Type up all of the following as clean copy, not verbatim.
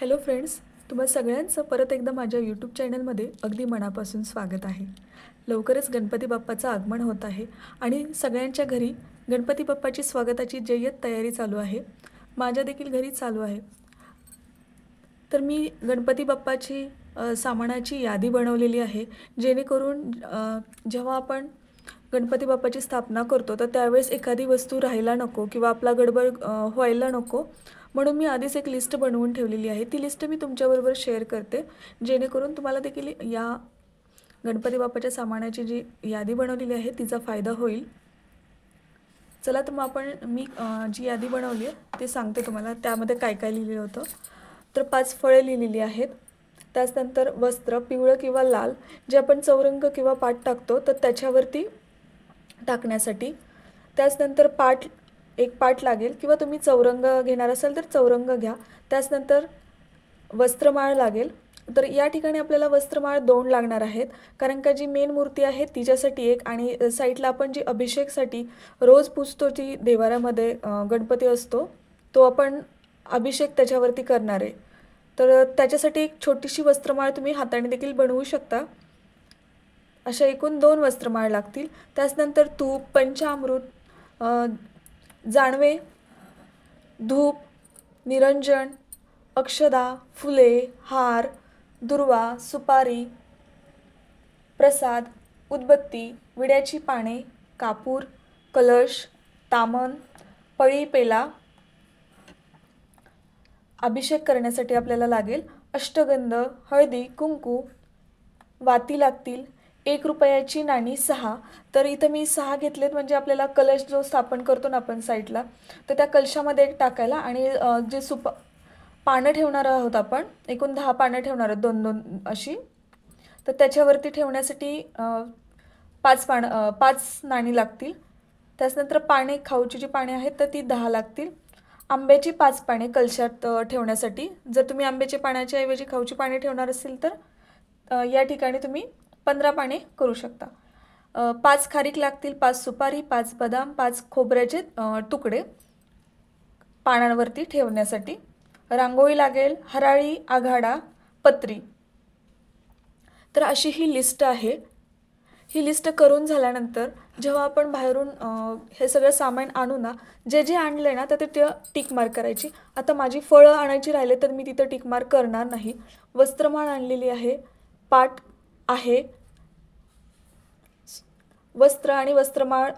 Hello friends, तुम्हा सगळ्यांचं परत एकदा माझ्या यूट्यूब चॅनलमध्ये अगदी मनापासून स्वागत आहे. लवकरच गणपती बाप्पाचं आगमन होत आहे आणि सगळ्यांच्या घरी गणपती बाप्पाची स्वागताची जय्यत तयारी चालू आहे. माझ्या देखील घरी चालू आहे. तर मी गणपती बाप्पाची सामानाची यादी बनवलेली आहे, जेणेकरून जेव्हा आपण गणपती बाप्पाची स्थापना करतो तर त्यावेळेस एखादी वस्तू राहायला नको किंवा आपला गडबड व्हायला नको, म्हणून मी आधीच एक लिस्ट बनवून ठेवलेली आहे. ती लिस्ट मी तुमच्याबरोबर शेअर करते, जेणेकरून तुम्हाला देखील या गणपती बाप्पाच्या सामानाची जी यादी बनवलेली आहे तिचा फायदा होईल. चला तर मग मी जी यादी बनवली आहे ते सांगते तुम्हाला. त्यामध्ये काय काय लिहिलेलं होतं तर 5 फळे लिहिलेली आहेत. त्याचनंतर वस्त्र पिवळं किंवा लाल जे आपण चौरंग किंवा पाट टाकतो तर त्याच्यावरती टाकण्यासाठी. त्याचनंतर एक पाट लागेल किंवा तुम्ही चौरंग घेणार असाल तर चौरंग घ्या. त्याचनंतर वस्त्रमाळ लागेल. तर या ठिकाणी आपल्याला वस्त्रमाळ 2 लागणार आहेत, कारण का जी मेन मूर्ती आहे तिच्यासाठी एक आणि साईडला आपण जी अभिषेकसाठी रोज पुजतो जी देवाऱ्यामध्ये गणपती असतो तो आपण अभिषेक त्याच्यावरती करणार आहे. तर त्याच्यासाठी एक छोटीशी वस्त्रमाळ तुम्ही हाताने देखील बनवू शकता. अशा एकूण 2 वस्त्रमाळ लागतील. त्याचनंतर तूप, पंचामृत, जानवे, धूप, निरंजन, अक्षदा, फुले, हार, दुर्वा, सुपारी, प्रसाद, उदबत्ती, विड्याची पाने, कापूर, कलश, तामन, पळी पेला. अभिषेक करण्यासाठी आपल्याला लागेल अष्टगंध, हळदी, कुंकू, वाती लागतील. 1 रुपयाची नाणी 6. तर इथं मी 6 घेतलेत, म्हणजे आपल्याला कलश जो स्थापन करतो ना आपण साईडला, तर त्या कलशामध्ये एक टाकायला आणि जे पानं ठेवणार आहोत आपण, एकूण 10 पानं ठेवणार आहोत 2-2 अशी. तर त्याच्यावरती ठेवण्यासाठी 5 नाणी लागतील. त्याचनंतर पाने, खाऊची जी पाने आहेत तर ती 10 लागतील. आंब्याची 5 पाने कलशात ठेवण्यासाठी. जर तुम्ही आंब्याच्या पाण्याच्या ऐवजी खाऊची पाने ठेवणार असेल तर या ठिकाणी तुम्ही 15 पाने करू शकता. 5 खारीक लागतील, 5 सुपारी, 5 बदाम, 5 खोबऱ्याचे तुकडे पानांवरती ठेवण्यासाठी. रांगोळी लागेल, हराळी, आघाडा, पत्री. तर अशी ही लिस्ट आहे. ही लिस्ट करून झाल्यानंतर जेव्हा आपण बाहेरून हे सगळं सामान आणू ना, जे जे आणलं ना तर ते टिक मार्क करायची. आता माझी फळं आणायची राहिले तर मी तिथं टिक मार्क करणार नाही. वस्त्रमाळ आणलेली आहे, पाट आहे, वस्त्र आणि वस्त्रमाळ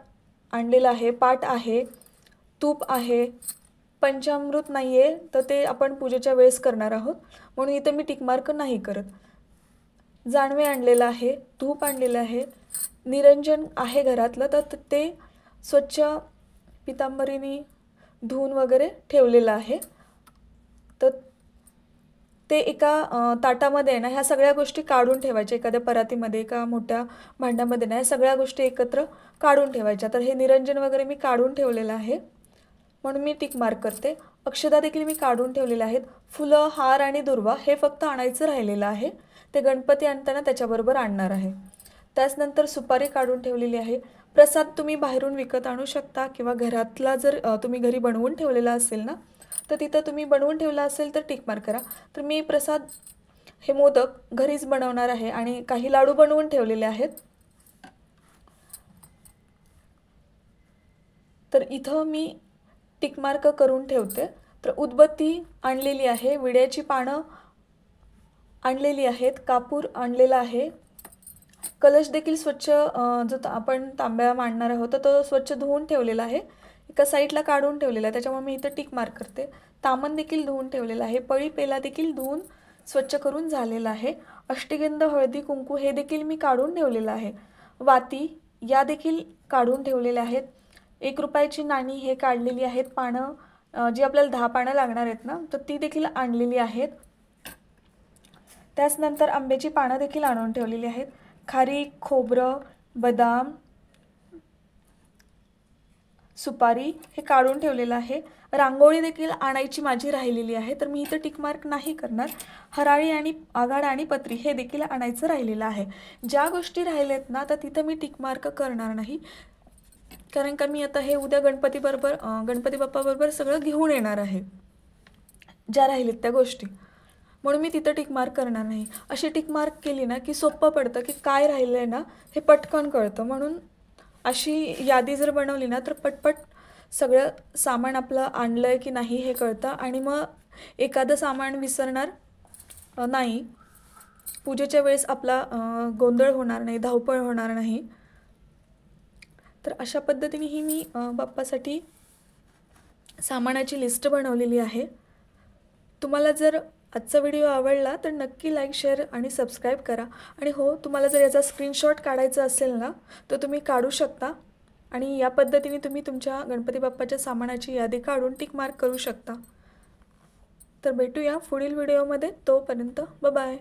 आणलेलं आहे, पाट आहे, तूप आहे, पंचामृत नाही आहे तर ते आपण पूजेच्या वेळेस करणार आहोत, म्हणून इथं मी टिकमार्क नाही करत. जानवे आणलेलं आहे, धूप आणलेलं आहे, निरंजन आहे घरातलं तर ते स्वच्छ पितांबरीने धुवून वगैरे ठेवलेलं आहे. तर ते एका ताटामध्ये ना ह्या सगळ्या गोष्टी काढून ठेवायच्या, एखाद्या परातीमध्ये एका मोठ्या भांड्यामध्ये ना ह्या सगळ्या गोष्टी एकत्र काढून ठेवायच्या. तर हे निरंजन वगैरे मी काढून ठेवलेलं आहे, म्हणून मी टिक मार्क करते. अक्षदा देखील मी काढून ठेवलेल्या आहेत. फुलं, हार आणि दुर्वा हे फक्त आणायचं राहिलेलं आहे, ते गणपती आणताना त्याच्याबरोबर आणणार आहे. त्याचनंतर सुपारी काढून ठेवलेली आहे. प्रसाद तुम्ही बाहेरून विकत आणू शकता किंवा घरातला जर तुम्ही घरी बनवून ठेवलेला असेल ना तर तिथं तुम्ही बनवून ठेवला असेल तर टिक मार्क करा. तर मी प्रसाद हे मोदक घरीच बनवणार आहे आणि काही लाडू बनवून ठेवलेले आहेत. तर इथं मी टिक मार्क करून ठेवते. तर उदबत्ती आणलेली आहे, विड्याची पानं आणलेली आहेत, कापूर आणलेला आहे, कलश देखील स्वच्छ जो आपण तांब्या मांडणार आहोत तर तो स्वच्छ धुवून ठेवलेला आहे, एका साईडला काढून ठेवलेला आहे, त्याच्यामुळे मी इथं टिक मार्क करते. तामन देखील धुवून ठेवलेला आहे, पळी पेला देखील धुवून स्वच्छ करून झालेला आहे. अष्टगंध, हळदी, कुंकू हे देखील मी काढून ठेवलेलं आहे. वाती या देखील काढून ठेवलेल्या आहेत. 1 रुपयाची नाणी हे काढलेली आहेत. पानं जी आपल्याला 10 पानं लागणार आहेत ना तर ती देखील आणलेली आहेत. त्याचनंतर आंब्याची पानं देखील आणून ठेवलेली आहेत. खारीक, खोबरं, बदाम, सुपारी हे काढून ठेवलेलं आहे. रांगोळी देखील आणायची माझी राहिलेली आहे, तर मी इथं टिक मार्क नाही करणार. हराळी आणि आघाडा आणि पत्री हे देखील आणायचं राहिलेलं आहे. ज्या गोष्टी राहिलेत ना तर तिथं मी टिक मार्क करणार नाही, कारण का मी आता हे उद्या गणपती बाप्पाबरोबर सगळं घेऊन येणार आहे, ज्या राहिलेत त्या गोष्टी. म्हणून मी तिथं टिक मार्क करणार नाही. अशी टिक मार्क केली ना की सोपं पडतं की काय राहिलं आहे ना हे पटकन कळतं. म्हणून अशी यादी जर बनवली ना तर पटपट सगळं सामान आपलं आणलं आहे की नाही हे कळतं आणि मग एखादं सामान विसरणार नाही. पूजेच्या वेळेस आपला गोंधळ होणार नाही, धावपळ होणार नाही. तर अशा पद्धतीने ही मी बाप्पासाठी सामानाची लिस्ट बनवलेली आहे. तुम्हाला जर आजचा व्हिडिओ आवडला तर नक्की लाईक, शेअर आणि सबस्क्राईब करा. आणि हो, तुम्हाला जर याचा स्क्रीनशॉट काढायचा असेल ना तर तुम्ही काढू शकता आणि या पद्धतीने तुम्ही तुमच्या गणपती बाप्पाच्या सामानाची यादी काढून टिक मार्क करू शकता. तर भेटूया पुढील व्हिडिओमध्ये. तोपर्यंत बाय.